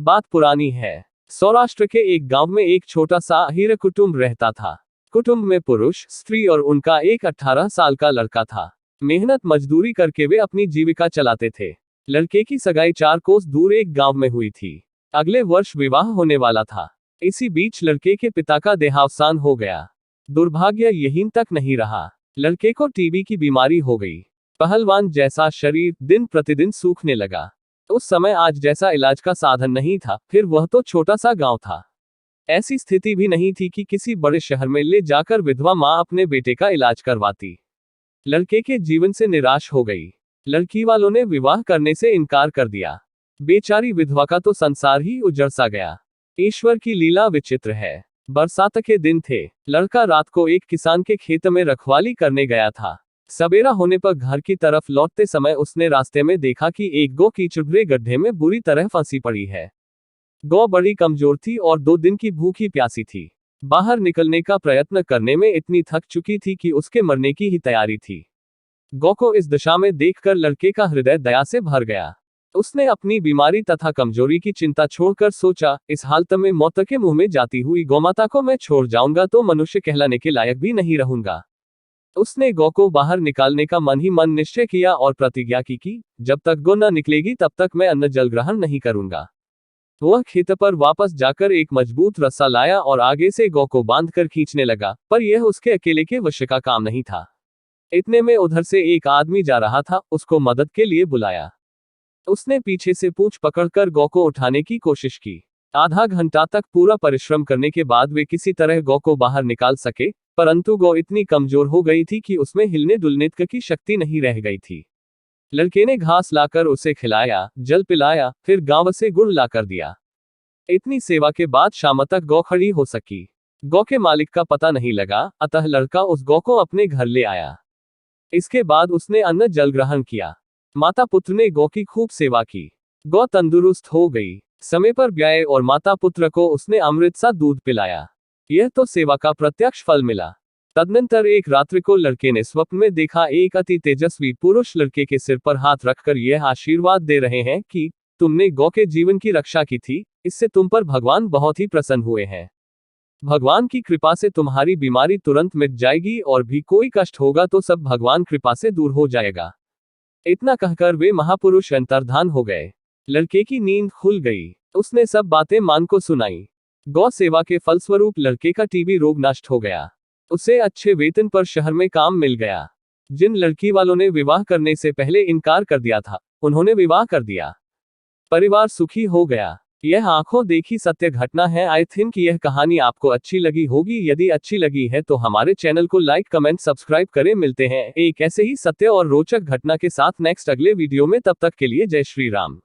बात पुरानी है। सौराष्ट्र के एक गांव में एक छोटा सा अहीर कुटुंब रहता था। कुटुंब में पुरुष, स्त्री और उनका एक 18 साल का लड़का था। मेहनत मजदूरी करके वे अपनी जीविका चलाते थे। लड़के की सगाई 4 कोस दूर एक गांव में हुई थी। अगले वर्ष विवाह होने वाला था। इसी बीच लड़के के पिता का देहावसान हो गया। दुर्भाग्य यहीं तक नहीं रहा, लड़के को टीबी की बीमारी हो गई। पहलवान जैसा शरीर दिन प्रतिदिन सूखने लगा। उस समय आज जैसा इलाज का साधन नहीं था, फिर वह तो छोटा सा गांव था। ऐसी स्थिति भी नहीं थी कि किसी बड़े शहर में ले जाकर विधवा मां अपने बेटे का इलाज करवाती। लड़के के जीवन से निराश हो गई। लड़की वालों ने विवाह करने से इनकार कर दिया। बेचारी विधवा का तो संसार ही उजड़ सा गया। ईश्वर की लीला विचित्र है। बरसात के दिन थे। लड़का रात को एक किसान के खेत में रखवाली करने गया था। सवेरा होने पर घर की तरफ लौटते समय उसने रास्ते में देखा कि एक गौ कीचड़ भरे गड्ढे में बुरी तरह फंसी पड़ी है। गौ बड़ी कमजोर थी और 2 दिन की भूखी प्यासी थी। बाहर निकलने का प्रयत्न करने में इतनी थक चुकी थी कि उसके मरने की ही तैयारी थी। गौ को इस दशा में देखकर लड़के का हृदय दया से भर गया। उसने अपनी बीमारी तथा कमजोरी की चिंता छोड़कर सोचा, इस हालत में मौत के मुंह में जाती हुई गौमाता को मैं छोड़ जाऊंगा तो मनुष्य कहलाने के लायक भी नहीं रहूंगा। उसने गौ को बाहर निकालने का मन ही मन निश्चय किया और प्रतिज्ञा की कि जब तक गौ न निकलेगी तब तक मैं अन्न जल ग्रहण नहीं करूंगा। वह खेत पर वापस जाकर एक मजबूत रस्सा लाया और आगे से गौ को बांधकर खींचने लगा, पर यह उसके अकेले के वश का काम नहीं था। इतने में उधर से एक आदमी जा रहा था, उसको मदद के लिए बुलाया। उसने पीछे से पूंछ पकड़कर गौ को उठाने की कोशिश की। आधा घंटा तक पूरा परिश्रम करने के बाद वे किसी तरह गौ को बाहर निकाल सके, परंतु गौ इतनी कमजोर हो गई थी कि उसमें हिलने डुलने की शक्ति नहीं रह गई थी। लड़के ने घास लाकर उसे खिलाया, जल पिलाया, फिर गांव से गुड़ लाकर दिया। इतनी सेवा के बाद शाम तक गौ खड़ी हो सकी। गौ के मालिक का पता नहीं लगा, अतः लड़का उस गौ को अपने घर ले आया। इसके बाद उसने अन्न जल ग्रहण किया। माता पुत्र ने गौ की खूब सेवा की। गौ तंदुरुस्त हो गई। समय पर ब्याए और माता पुत्र को उसने अमृत सा दूध पिलाया। यह तो सेवा का प्रत्यक्ष फल मिला। तदनंतर एक रात्रि को लड़के ने स्वप्न में देखा, एक अति तेजस्वी पुरुष लड़के के सिर पर हाथ रखकर यह आशीर्वाद दे रहे हैं कि तुमने गौ के जीवन की रक्षा की थी, इससे तुम पर भगवान बहुत ही प्रसन्न हुए हैं। भगवान की कृपा से तुम्हारी बीमारी तुरंत मिट जाएगी और भी कोई कष्ट होगा तो सब भगवान कृपा से दूर हो जाएगा। इतना कहकर वे महापुरुष अंतर्धान हो गए। लड़के की नींद खुल गई। उसने सब बातें मां को सुनाई। गौ सेवा के फलस्वरूप लड़के का टीबी रोग नष्ट हो गया। उसे अच्छे वेतन पर शहर में काम मिल गया। जिन लड़की वालों ने विवाह करने से पहले इनकार कर दिया था, उन्होंने विवाह कर दिया। परिवार सुखी हो गया। यह आंखों देखी सत्य घटना है। आई थिंक यह कहानी आपको अच्छी लगी होगी। यदि अच्छी लगी है तो हमारे चैनल को लाइक, कमेंट, सब्सक्राइब करें। मिलते हैं एक ऐसे ही सत्य और रोचक घटना के साथ नेक्स्ट अगले वीडियो में। तब तक के लिए जय श्री राम।